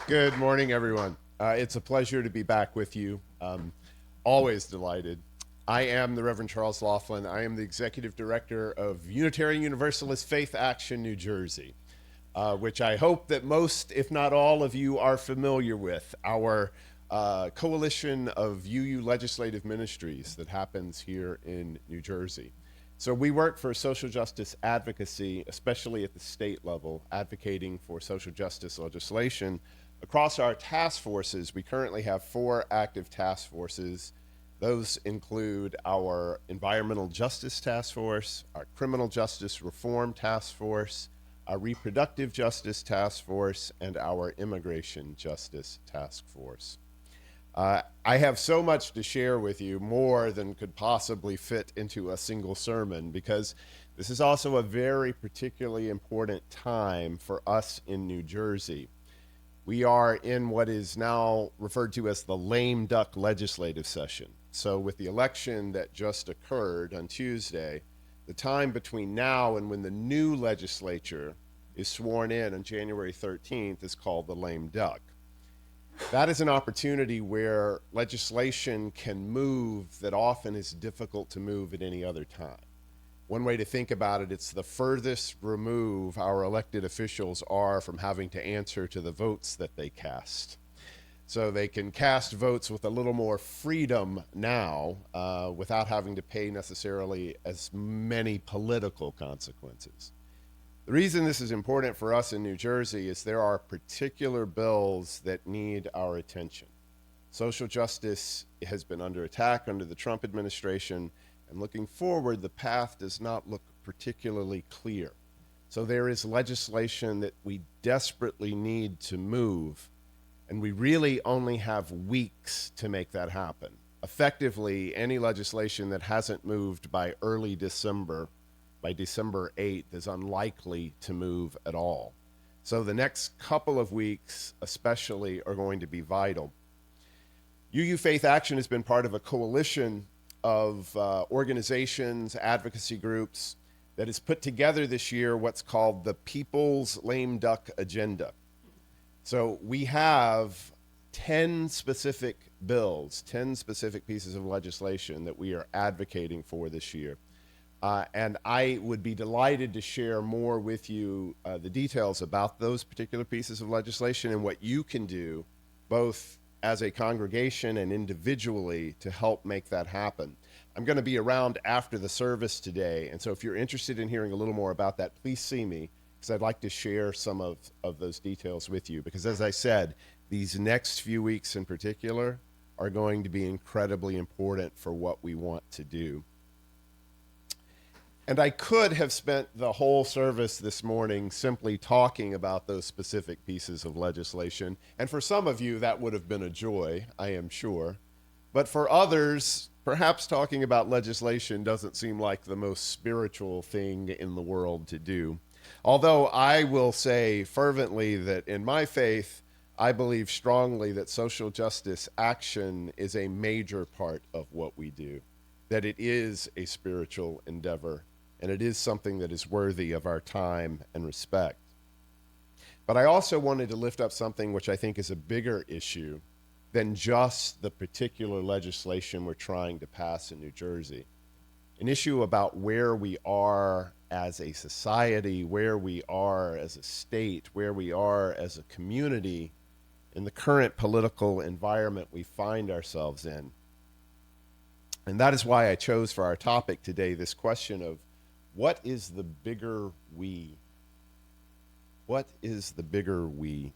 Good morning, everyone. It's a pleasure to be back with you. Always delighted. I am the Reverend Charles Loflin. I am the Executive Director of Unitarian Universalist FaithAction, New Jersey, which I hope that most, if not all of you, are familiar with. Our coalition of UU legislative ministries that happens here in New Jersey. So we work for social justice advocacy, especially at the state level, advocating for social justice legislation. Across our task forces, we currently have 4 active task forces. Those include our Environmental Justice Task Force, our Criminal Justice Reform Task Force, our Reproductive Justice Task Force, and our Immigration Justice Task Force. I have so much to share with you, more than could possibly fit into a single sermon, because this is also a very particularly important time for us in New Jersey. We are in what is now referred to as the lame duck legislative session. So with the election that just occurred on Tuesday, the time between now and when the new legislature is sworn in on January 13th is called the lame duck. That is an opportunity where legislation can move that often is difficult to move at any other time. One way to think about it, it's the furthest remove our elected officials are from having to answer to the votes that they cast. So they can cast votes with a little more freedom now without having to pay necessarily as many political consequences. The reason this is important for us in New Jersey is there are particular bills that need our attention. Social justice has been under attack under the Trump administration, and looking forward, the path does not look particularly clear. So there is legislation that we desperately need to move, and we really only have weeks to make that happen. Effectively, any legislation that hasn't moved by early December, by December 8th, is unlikely to move at all. So the next couple of weeks especially are going to be vital. UU Faith Action has been part of a coalition of organizations, advocacy groups that has put together this year what's called the People's Lame Duck Agenda. So we have 10 specific bills, 10 specific pieces of legislation that we are advocating for this year. And I would be delighted to share more with you the details about those particular pieces of legislation and what you can do, both as a congregation and individually, to help make that happen. I'm going to be around after the service today, and so if you're interested in hearing a little more about that, please see me, because I'd like to share some of those details with you. Because as I said, these next few weeks in particular are going to be incredibly important for what we want to do. And I could have spent the whole service this morning simply talking about those specific pieces of legislation. And for some of you, that would have been a joy, I am sure. But for others, perhaps talking about legislation doesn't seem like the most spiritual thing in the world to do. Although I will say fervently that in my faith, I believe strongly that social justice action is a major part of what we do, that it is a spiritual endeavor, and it is something that is worthy of our time and respect. But I also wanted to lift up something which I think is a bigger issue than just the particular legislation we're trying to pass in New Jersey. An issue about where we are as a society, where we are as a state, where we are as a community in the current political environment we find ourselves in. And that is why I chose for our topic today this question of, what is the bigger we? What is the bigger we?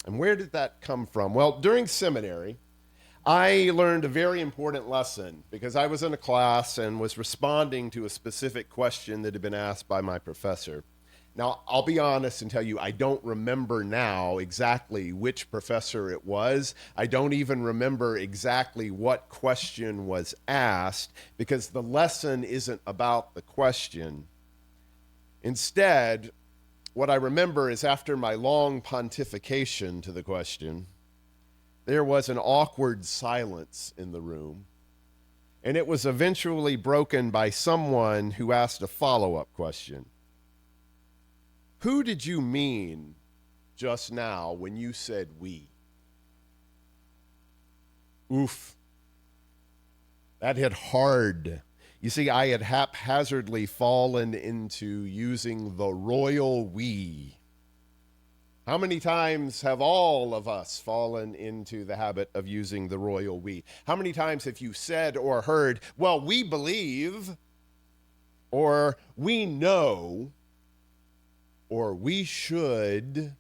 And where did that come from? Well, during seminary, I learned a very important lesson because I was in a class and was responding to a specific question that had been asked by my professor. Now, I'll be honest and tell you, I don't remember now exactly which professor it was. I don't even remember exactly what question was asked, because the lesson isn't about the question. Instead, what I remember is after my long pontification to the question, there was an awkward silence in the room, and it was eventually broken by someone who asked a follow-up question. Who did you mean just now when you said we? Oof. That hit hard. You see, I had haphazardly fallen into using the royal we. How many times have all of us fallen into the habit of using the royal we? How many times have you said or heard, well, we believe, or we know, or we should?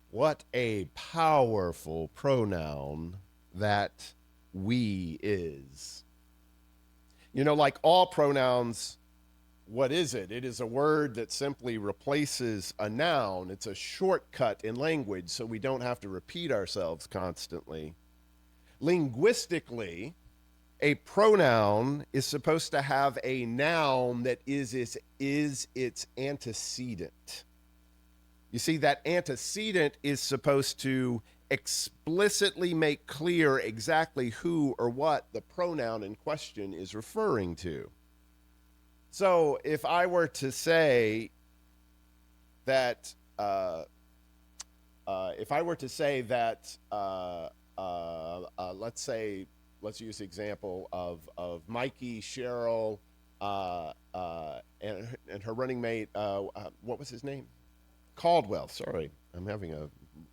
What a powerful pronoun that we is. You know, like all pronouns, what is it? It is a word that simply replaces a noun. It's a shortcut in language, so we don't have to repeat ourselves constantly. Linguistically, a pronoun is supposed to have a noun that is its antecedent. You see, that antecedent is supposed to explicitly make clear exactly who or what the pronoun in question is referring to. So if I were to say that, let's use the example of Mikey, Cheryl, and her running mate, what was his name? Caldwell. Sorry, I'm having a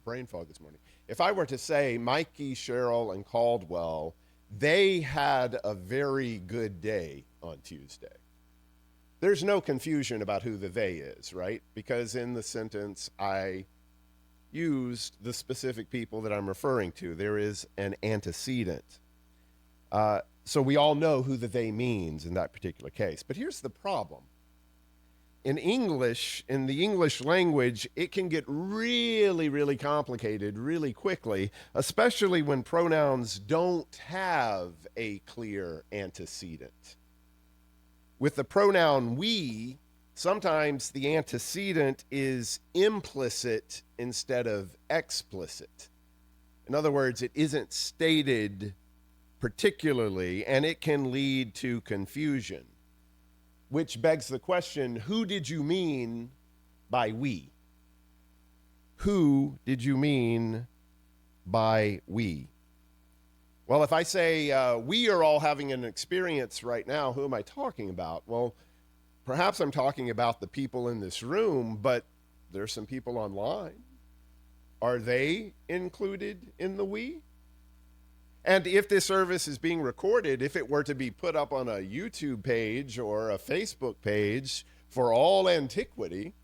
brain fog this morning. If I were to say Mikey, Cheryl, and Caldwell, they had a very good day on Tuesday. There's no confusion about who the they is, right? Because in the sentence, I used the specific people that I'm referring to. There is an antecedent. So we all know who the they means in that particular case. But here's the problem. In English, in the English language, it can get really, really complicated really quickly, especially when pronouns don't have a clear antecedent. With the pronoun we, sometimes the antecedent is implicit instead of explicit. In other words, it isn't stated particularly, and it can lead to confusion. Which begs the question, who did you mean by we? Who did you mean by we? Well, if I say we are all having an experience right now, who am I talking about? Well, perhaps I'm talking about the people in this room, but there's some people online. Are they included in the we? And if this service is being recorded, if it were to be put up on a YouTube page or a Facebook page for all antiquity,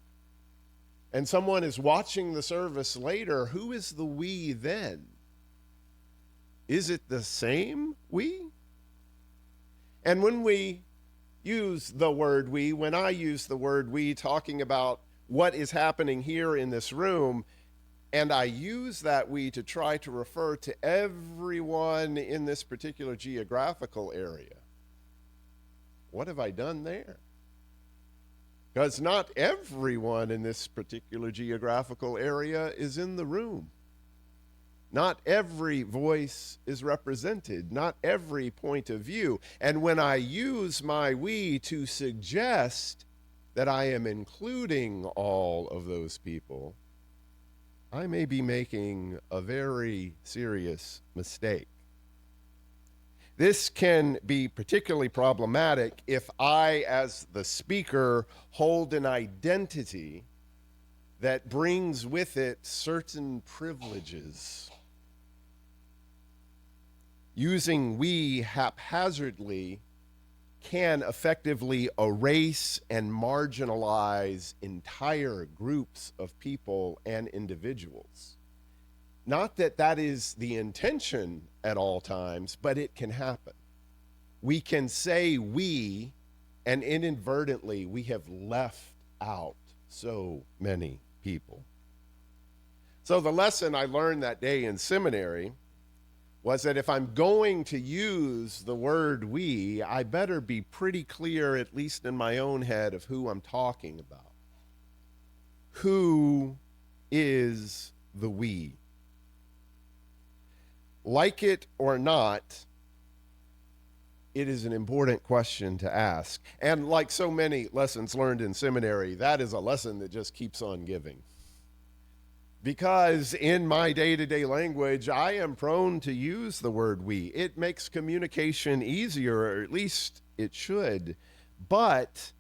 and someone is watching the service later, who is the we then? Is it the same we? And when we use the word we, when I use the word we talking about what is happening here in this room, and I use that we to try to refer to everyone in this particular geographical area, what have I done there? Because not everyone in this particular geographical area is in the room. Not every voice is represented, not every point of view. And when I use my we to suggest that I am including all of those people, I may be making a very serious mistake. This can be particularly problematic if I, as the speaker, hold an identity that brings with it certain privileges. Using we haphazardly can effectively erase and marginalize entire groups of people and individuals. Not that that is the intention at all times, but it can happen. We can say we, and inadvertently we have left out so many people. So the lesson I learned that day in seminary was that if I'm going to use the word we, I better be pretty clear, at least in my own head, of who I'm talking about. Who is the we? Like it or not, it is an important question to ask. And like so many lessons learned in seminary, that is a lesson that just keeps on giving. Because in my day-to-day language, I am prone to use the word we. It makes communication easier, or at least it should. But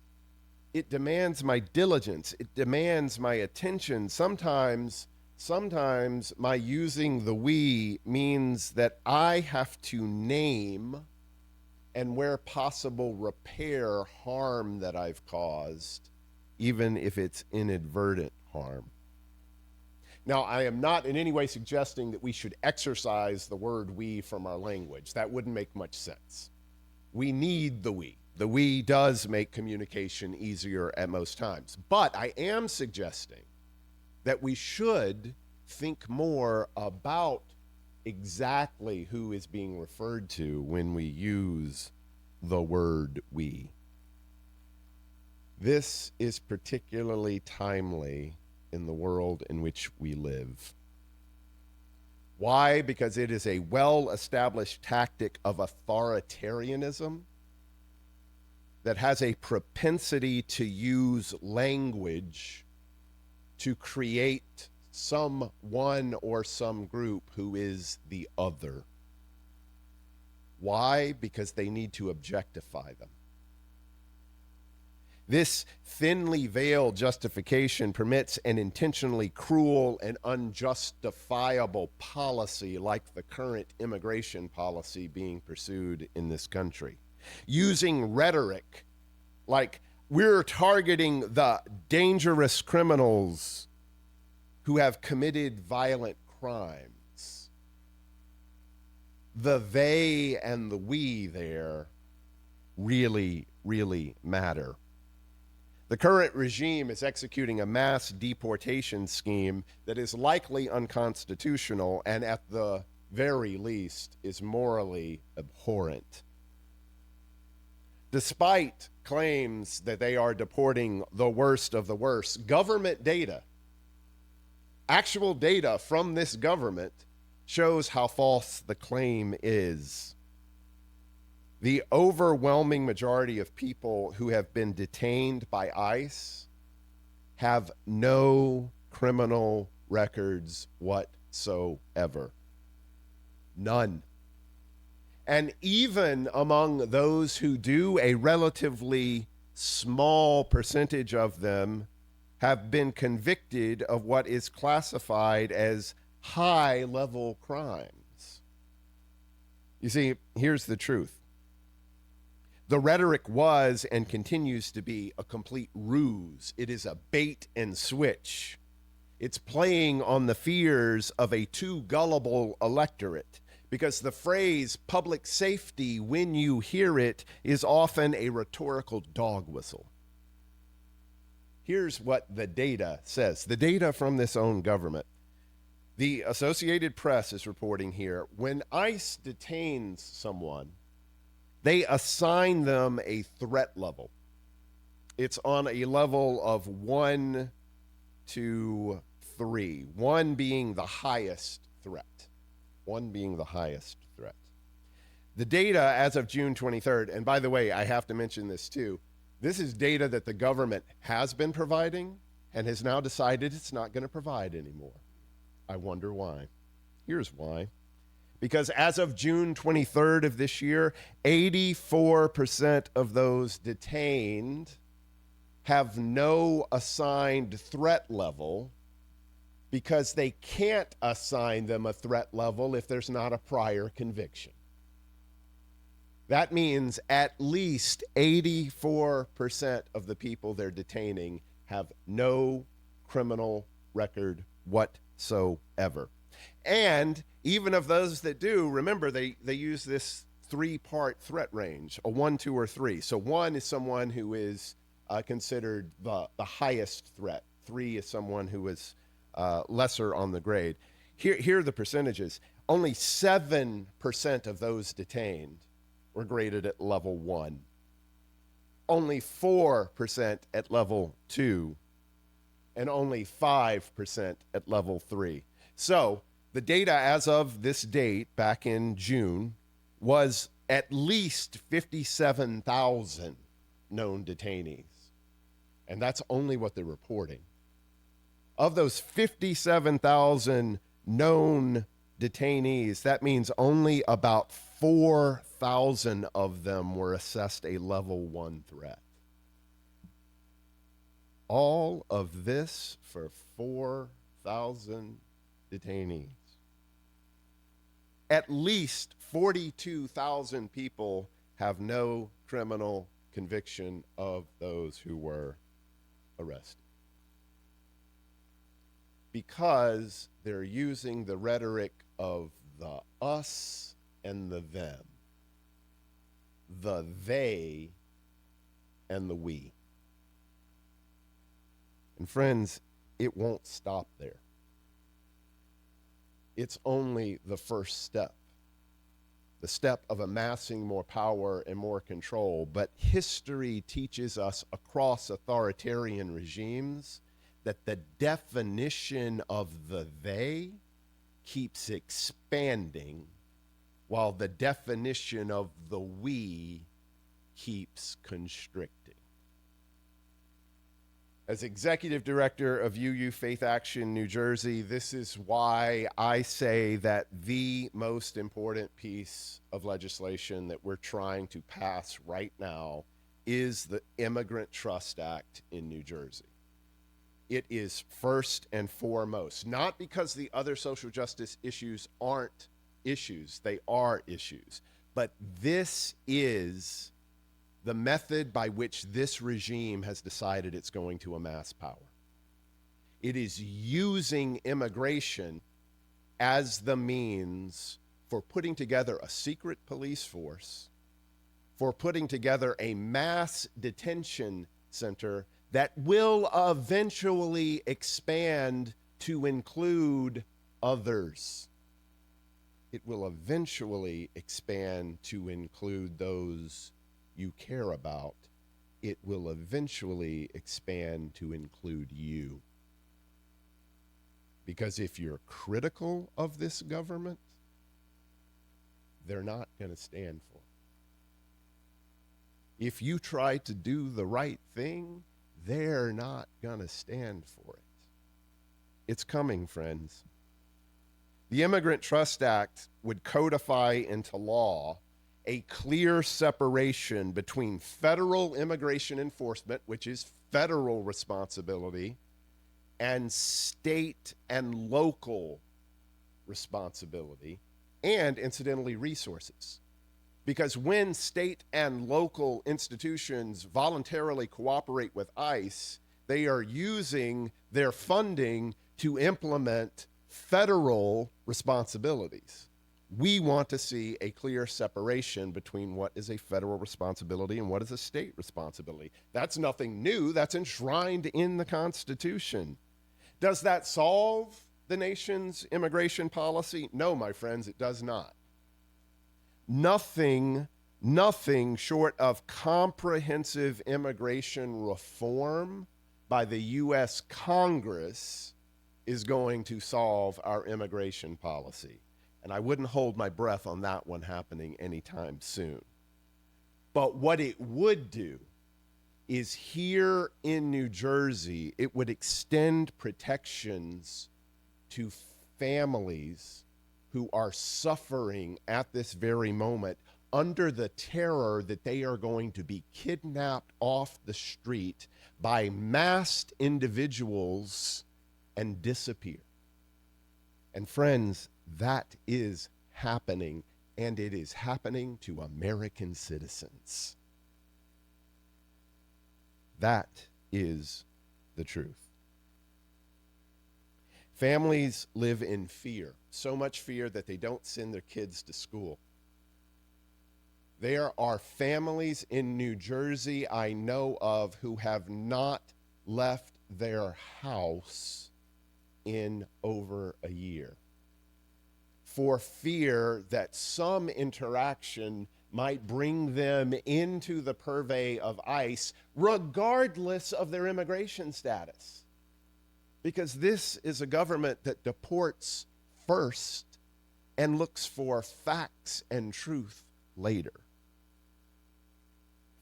it demands my diligence. It demands my attention. Sometimes my using the we means that I have to name and where possible repair harm that I've caused, even if it's inadvertent harm. Now, I am not in any way suggesting that we should exercise the word we from our language. That wouldn't make much sense. We need the we. The we does make communication easier at most times. But I am suggesting that we should think more about exactly who is being referred to when we use the word we. This is particularly timely in the world in which we live. Why? Because it is a well-established tactic of authoritarianism that has a propensity to use language to create someone or some group who is the other. Why? Because they need to objectify them. This thinly veiled justification permits an intentionally cruel and unjustifiable policy like the current immigration policy being pursued in this country. Using rhetoric like we're targeting the dangerous criminals who have committed violent crimes. The they and the we there really, really matter. The current regime is executing a mass deportation scheme that is likely unconstitutional and at the very least is morally abhorrent. Despite claims that they are deporting the worst of the worst, government data, actual data from this government, shows how false the claim is. The overwhelming majority of people who have been detained by ICE have no criminal records whatsoever. None. And even among those who do, a relatively small percentage of them have been convicted of what is classified as high-level crimes. You see, here's the truth. The rhetoric was and continues to be a complete ruse. It is a bait and switch. It's playing on the fears of a too gullible electorate, because the phrase public safety, when you hear it, is often a rhetorical dog whistle. Here's what the data says. The data from this own government. The Associated Press is reporting here, when ICE detains someone, they assign them a threat level. It's on a level of 1 to 3, 1 being the highest threat. 1 being the highest threat. The data as of June 23rd, and by the way, I have to mention this too, this is data that the government has been providing and has now decided it's not going to provide anymore. I wonder why. Here's why. Because as of June 23rd of this year, 84% of those detained have no assigned threat level because they can't assign them a threat level if there's not a prior conviction. That means at least 84% of the people they're detaining have no criminal record whatsoever. And even of those that do, remember, they use this 3-part threat range, a 1, 2, or 3. So 1 is someone who is considered the highest threat. 3 is someone who is lesser on the grade. Here are the percentages. Only 7% of those detained were graded at level 1. Only 4% at level 2. And only 5% at level 3. So the data as of this date, back in June, was at least 57,000 known detainees. And that's only what they're reporting. Of those 57,000 known detainees, that means only about 4,000 of them were assessed a level 1 threat. All of this for 4,000 detainees. At least 42,000 people have no criminal conviction of those who were arrested, because they're using the rhetoric of the us and the them, the they and the we. And friends, it won't stop there. It's only the first step, the step of amassing more power and more control. But history teaches us across authoritarian regimes that the definition of the they keeps expanding while the definition of the we keeps constricting. As executive director of UU FaithAction New Jersey, this is why I say that the most important piece of legislation that we're trying to pass right now is the Immigrant Trust Act in New Jersey. It is first and foremost, not because the other social justice issues aren't issues, they are issues, but this is the method by which this regime has decided it's going to amass power. It is using immigration as the means for putting together a secret police force, for putting together a mass detention center that will eventually expand to include others. It will eventually expand to include those you care about. It will eventually expand to include you. Because if you're critical of this government, they're not going to stand for it. If you try to do the right thing, they're not going to stand for it. It's coming, friends. The Immigrant Trust Act would codify into law a clear separation between federal immigration enforcement, which is federal responsibility, and state and local responsibility, and incidentally, resources. Because when state and local institutions voluntarily cooperate with ICE, they are using their funding to implement federal responsibilities. We want to see a clear separation between what is a federal responsibility and what is a state responsibility. That's nothing new. That's enshrined in the Constitution. Does that solve the nation's immigration policy? No, my friends, it does not. Nothing short of comprehensive immigration reform by the U.S. Congress is going to solve our immigration policy. And I wouldn't hold my breath on that one happening anytime soon. But what it would do is, here in New Jersey, it would extend protections to families who are suffering at this very moment under the terror that they are going to be kidnapped off the street by masked individuals and disappear. And friends, that is happening, and it is happening to American citizens. That is the truth. Families live in fear, so much fear that they don't send their kids to school. There are families in New Jersey I know of who have not left their house in over a year, for fear that some interaction might bring them into the purvey of ICE, regardless of their immigration status. Because this is a government that deports first and looks for facts and truth later.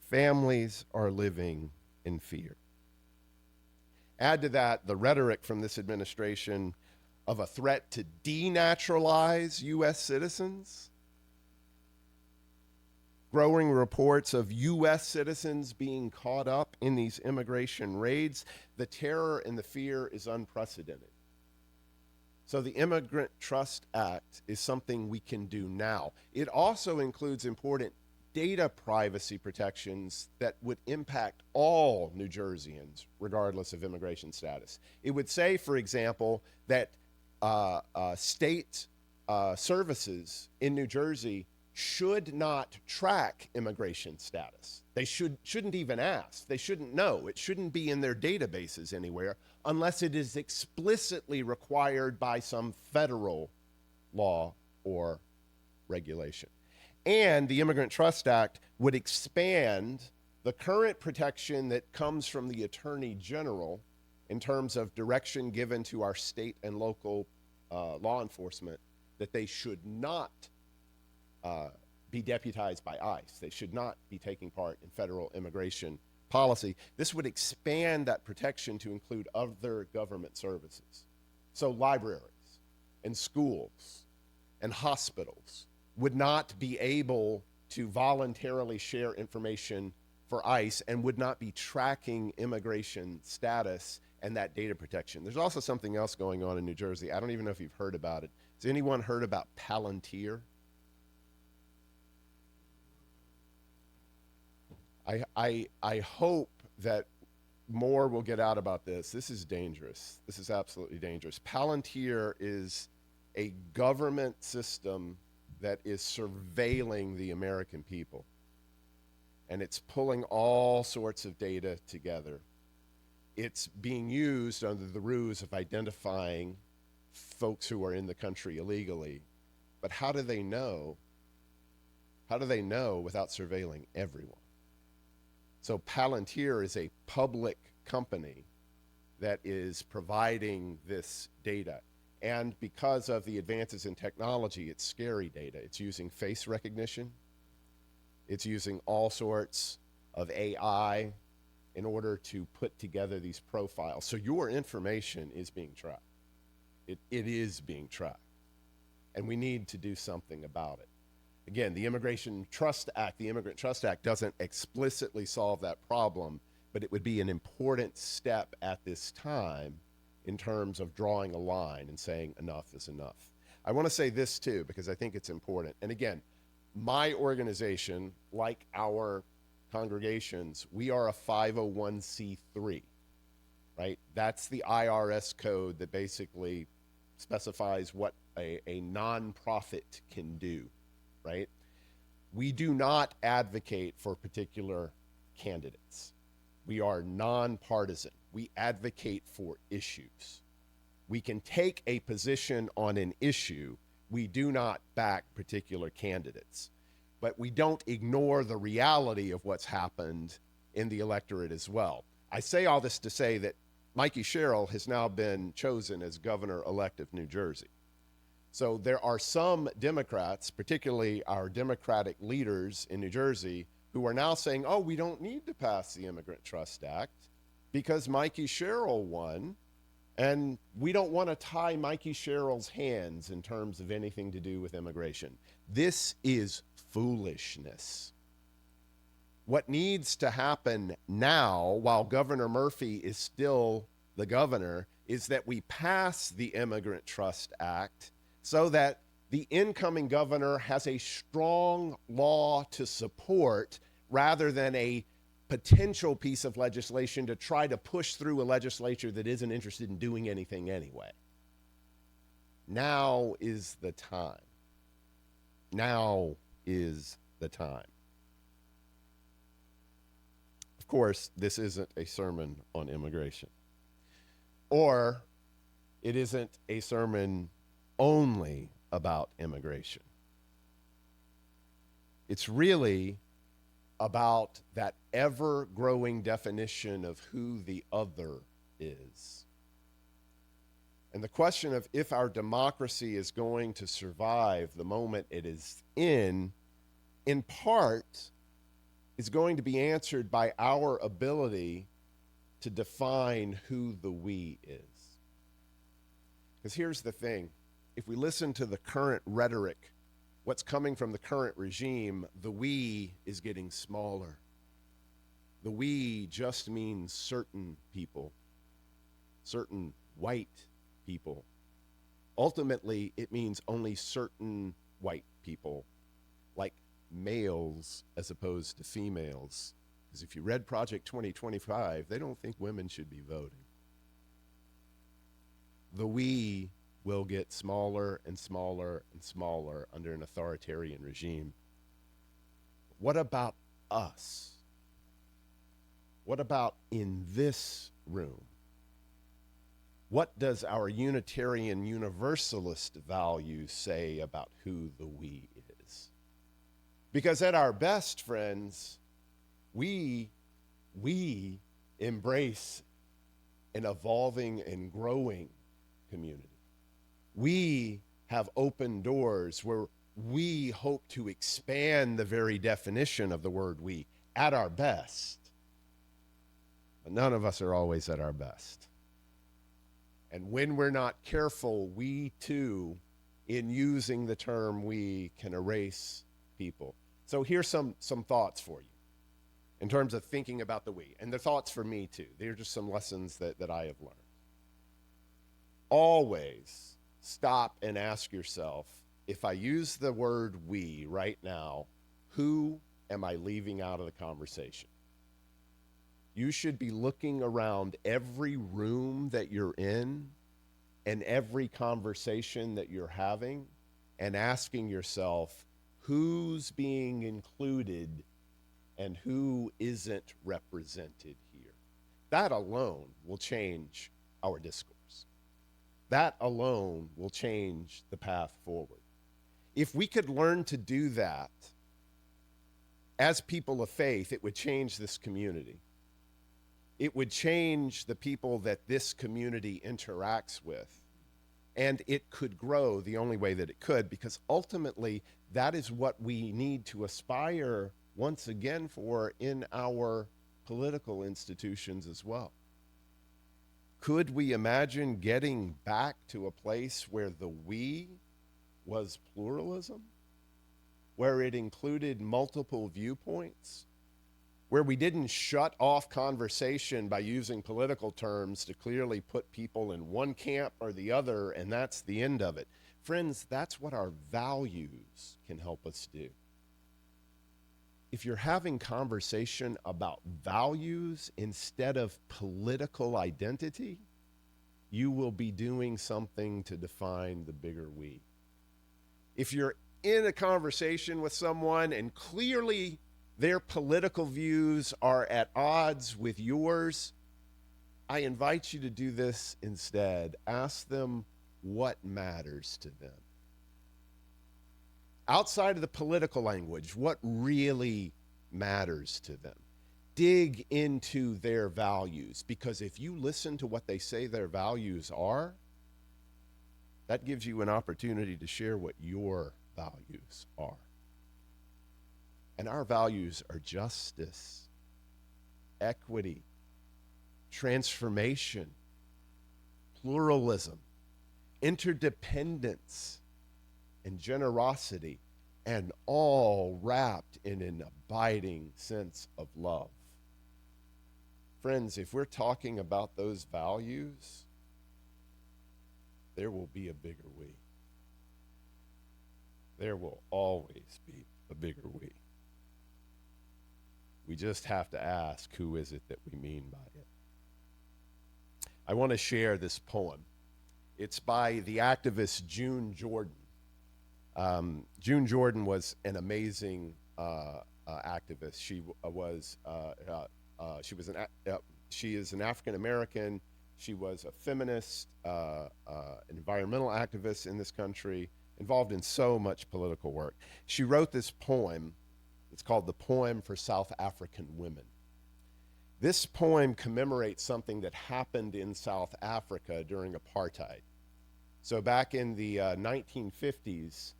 Families are living in fear. Add to that the rhetoric from this administration of a threat to denaturalize U.S. citizens, growing reports of U.S. citizens being caught up in these immigration raids. The terror and the fear is unprecedented. So the Immigrant Trust Act is something we can do now. It also includes important data privacy protections that would impact all New Jerseyans, regardless of immigration status. It would say, for example, that state services in New Jersey should not track immigration status. They shouldn't even ask. They shouldn't know. It shouldn't be in their databases anywhere unless it is explicitly required by some federal law or regulation. And the Immigrant Trust Act would expand the current protection that comes from the Attorney General in terms of direction given to our state and local law enforcement that they should not be deputized by ICE. They should not be taking part in federal immigration policy. This would expand that protection to include other government services. So libraries and schools and hospitals would not be able to voluntarily share information for ICE and would not be tracking immigration status and that data protection. There's also something else going on in New Jersey. I don't even know if you've heard about it. Has anyone heard about Palantir? I hope that more will get out about this. This is dangerous. This is absolutely dangerous. Palantir is a government system that is surveilling the American people. And it's pulling all sorts of data together. It's being used under the ruse of identifying folks who are in the country illegally. But how do they know? How do they know without surveilling everyone? So Palantir is a public company that is providing this data. And because of the advances in technology, it's scary data. It's using face recognition. It's using all sorts of AI in order to put together these profiles. So your information is being tracked. It is being tracked. And we need to do something about it. Again, the Immigrant Trust Act doesn't explicitly solve that problem, but it would be an important step at this time in terms of drawing a line and saying enough is enough. I want to say this too, because I think it's important. And again, my organization, like our congregations, we are a 501c3, right? That's the IRS code that basically specifies what a nonprofit can do, right? We do not advocate for particular candidates. We are nonpartisan. We advocate for issues. We can take a position on an issue. We do not back particular candidates. But we don't ignore the reality of what's happened in the electorate as well. I say all this to say that Mikey Sherrill has now been chosen as governor-elect of New Jersey. So there are some Democrats, particularly our Democratic leaders in New Jersey, who are now saying, oh, we don't need to pass the Immigrant Trust Act because Mikey Sherrill won, and we don't want to tie Mikey Sherrill's hands in terms of anything to do with immigration. This is foolishness. What needs to happen now, while Governor Murphy is still the governor, is that we pass the Immigrant Trust Act so that the incoming governor has a strong law to support rather than a potential piece of legislation to try to push through a legislature that isn't interested in doing anything anyway. Now is the time. Now is the time. Of course, this isn't a sermon on immigration, or it isn't a sermon only about immigration. It's really about that ever-growing definition of who the other is. And the question of if our democracy is going to survive the moment it is in part, is going to be answered by our ability to define who the we is. Because here's the thing. If we listen to the current rhetoric, what's coming from the current regime, the we is getting smaller. The we just means certain people, certain white people. Ultimately, it means only certain white people, like males as opposed to females. Because if you read Project 2025, they don't think women should be voting. The we will get smaller and smaller and smaller under an authoritarian regime. What about us? What about in this room? What does our Unitarian Universalist values say about who the we is? Because at our best, friends, we embrace an evolving and growing community. We have open doors where we hope to expand the very definition of the word we at our best. But none of us are always at our best. And when we're not careful, we too, in using the term we, can erase people. So here's some thoughts for you in terms of thinking about the we. And the thoughts for me too. They're just some lessons that I have learned. Always stop and ask yourself, if I use the word we right now, who am I leaving out of the conversation? You should be looking around every room that you're in and every conversation that you're having and asking yourself, who's being included and who isn't represented here? That alone will change our discourse. That alone will change the path forward. If we could learn to do that as people of faith, it would change this community. It would change the people that this community interacts with. And it could grow the only way that it could, because ultimately that is what we need to aspire once again for in our political institutions as well. Could we imagine getting back to a place where the we was pluralism, where it included multiple viewpoints, where we didn't shut off conversation by using political terms to clearly put people in one camp or the other, and that's the end of it? Friends, that's what our values can help us do. If you're having conversation about values instead of political identity, you will be doing something to define the bigger we. If you're in a conversation with someone and clearly their political views are at odds with yours, I invite you to do this instead. Ask them what matters to them. Outside of the political language, what really matters to them? Dig into their values, because if you listen to what they say their values are, that gives you an opportunity to share what your values are. And our values are justice, equity, transformation, pluralism, interdependence, and generosity, and all wrapped in an abiding sense of love. Friends, if we're talking about those values, there will be a bigger we. There will always be a bigger we. We just have to ask, who is it that we mean by it? I want to share this poem. It's by the activist June Jordan. June Jordan was an amazing activist. She is an African American. She was a feminist, environmental activist in this country, involved in so much political work. She wrote this poem. It's called The Poem for South African Women. This poem commemorates something that happened in South Africa during apartheid. So back in the 1950s,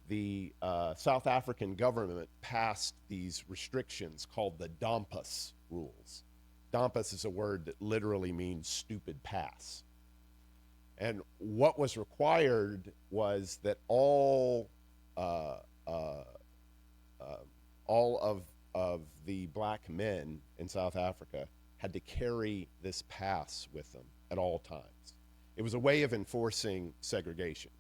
the South African government passed these restrictions called the Dompas rules. Dampas is a word that literally means stupid pass. And what was required was that uh, uh, all of the black men in South Africa had to carry this pass with them at all times. It was a way of enforcing segregation,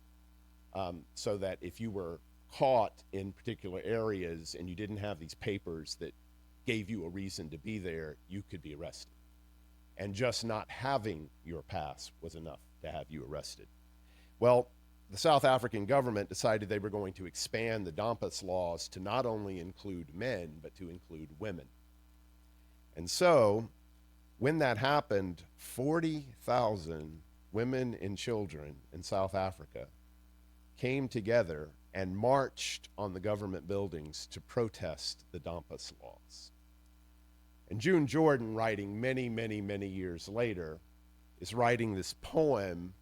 so that if you were caught in particular areas and you didn't have these papers that gave you a reason to be there, you could be arrested. And just not having your pass was enough to have you arrested. Well, the South African government decided they were going to expand the Dampas laws to not only include men, but to include women. And so, when that happened, 40,000 women and children in South Africa came together and marched on the government buildings to protest the Dampas laws. And June Jordan, writing many, many, many years later, is writing this poem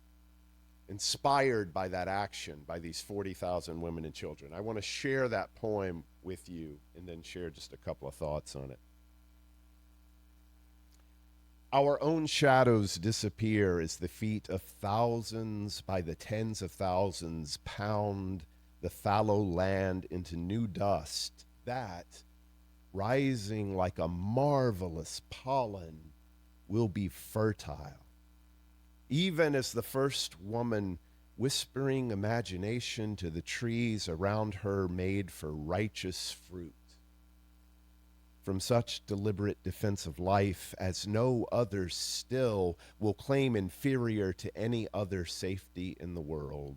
inspired by that action, by these 40,000 women and children. I want to share that poem with you and then share just a couple of thoughts on it. Our own shadows disappear as the feet of thousands by the tens of thousands pound the fallow land into new dust that, rising like a marvelous pollen, will be fertile. Even as the first woman, whispering imagination to the trees around her, made for righteous fruit. From such deliberate defense of life as no other still will claim inferior to any other safety in the world.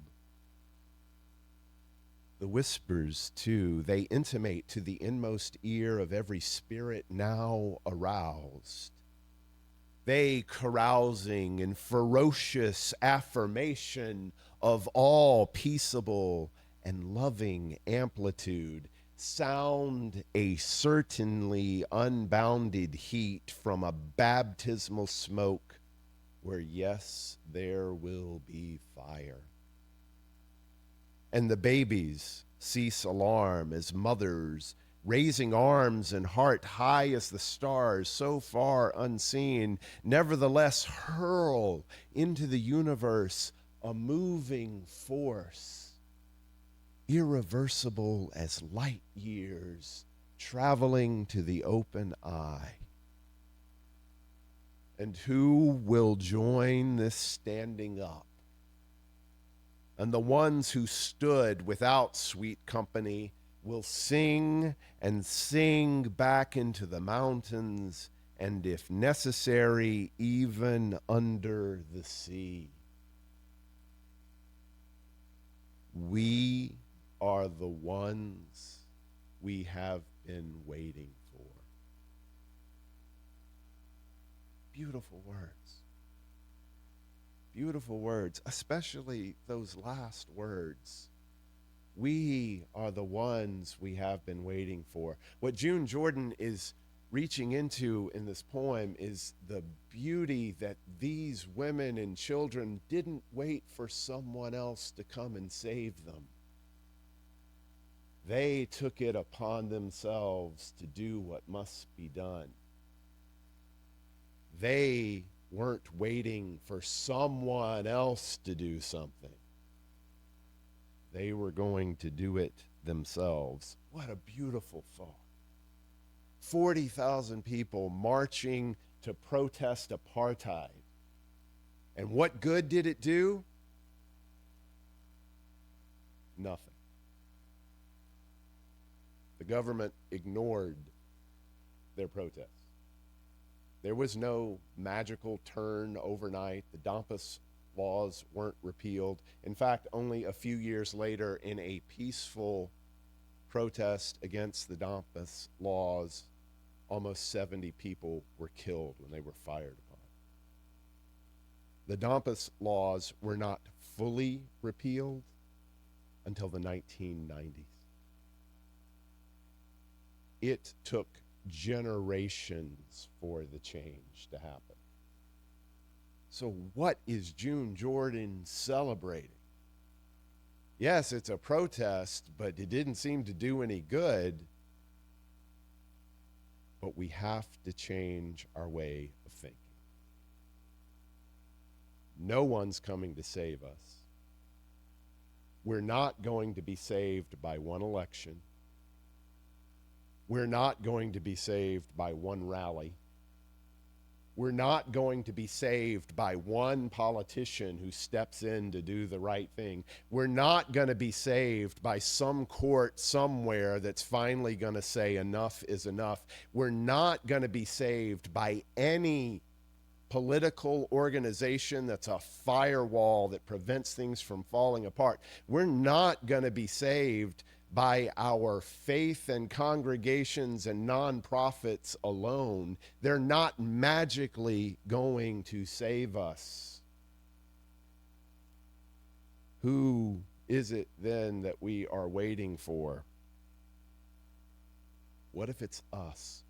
The whispers, too, they intimate to the inmost ear of every spirit now aroused. They carousing in ferocious affirmation of all peaceable and loving amplitude, sound a certainly unbounded heat from a baptismal smoke where, yes, there will be fire. And the babies cease alarm as mothers, raising arms and heart high as the stars, so far unseen, nevertheless hurl into the universe a moving force, irreversible as light years, traveling to the open eye. And who will join this standing up? And the ones who stood without sweet company will sing and sing back into the mountains, and if necessary, even under the sea. We are the ones we have been waiting for. Beautiful words. Beautiful words, especially those last words. We are the ones we have been waiting for. What June Jordan is reaching into in this poem is the beauty that these women and children didn't wait for someone else to come and save them. They took it upon themselves to do what must be done. They weren't waiting for someone else to do something. They were going to do it themselves. What a beautiful thought. 40,000 people marching to protest apartheid. And what good did it do? Nothing. The government ignored their protests. There was no magical turn overnight. The Dampas laws weren't repealed. In fact, only a few years later, in a peaceful protest against the Dampas laws, almost 70 people were killed when they were fired upon. The Dampas laws were not fully repealed until the 1990s. It took generations for the change to happen. So what is June Jordan celebrating? Yes, it's a protest, but it didn't seem to do any good. but we have to change our way of thinking. No one's coming to save us. We're not going to be saved by one election. We're not going to be saved by one rally. We're not going to be saved by one politician who steps in to do the right thing. We're not going to be saved by some court somewhere that's finally going to say enough is enough. We're not going to be saved by any political organization that's a firewall that prevents things from falling apart. We're not going to be saved by our faith and congregations and nonprofits alone. They're not magically going to save us. Who is it then that we are waiting for? What if it's us?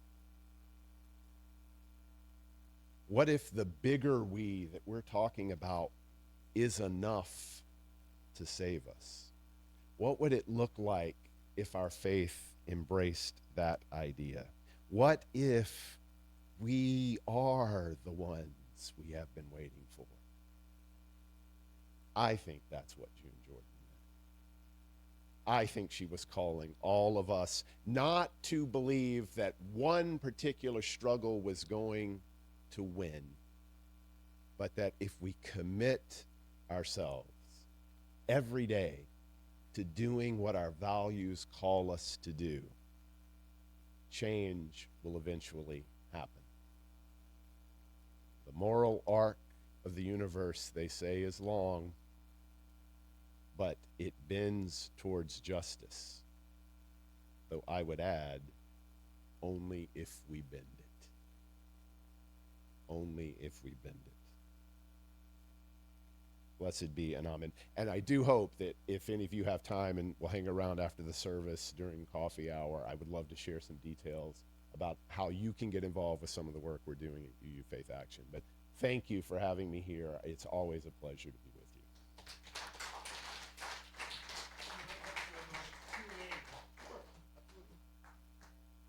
What if the bigger we that we're talking about is enough to save us? What would it look like if our faith embraced that idea? What if we are the ones we have been waiting for? I think that's what June Jordan meant. I think she was calling all of us not to believe that one particular struggle was going to win, but that if we commit ourselves every day to doing what our values call us to do, change will eventually happen. The moral arc of the universe, they say, is long, but it bends towards justice. Though I would add, only if we bend it. Only if we bend it. Blessed be and amen. And I do hope that if any of you have time and will hang around after the service during coffee hour, I would love to share some details about how you can get involved with some of the work we're doing at UU Faith Action. But thank you for having me here. It's always a pleasure to be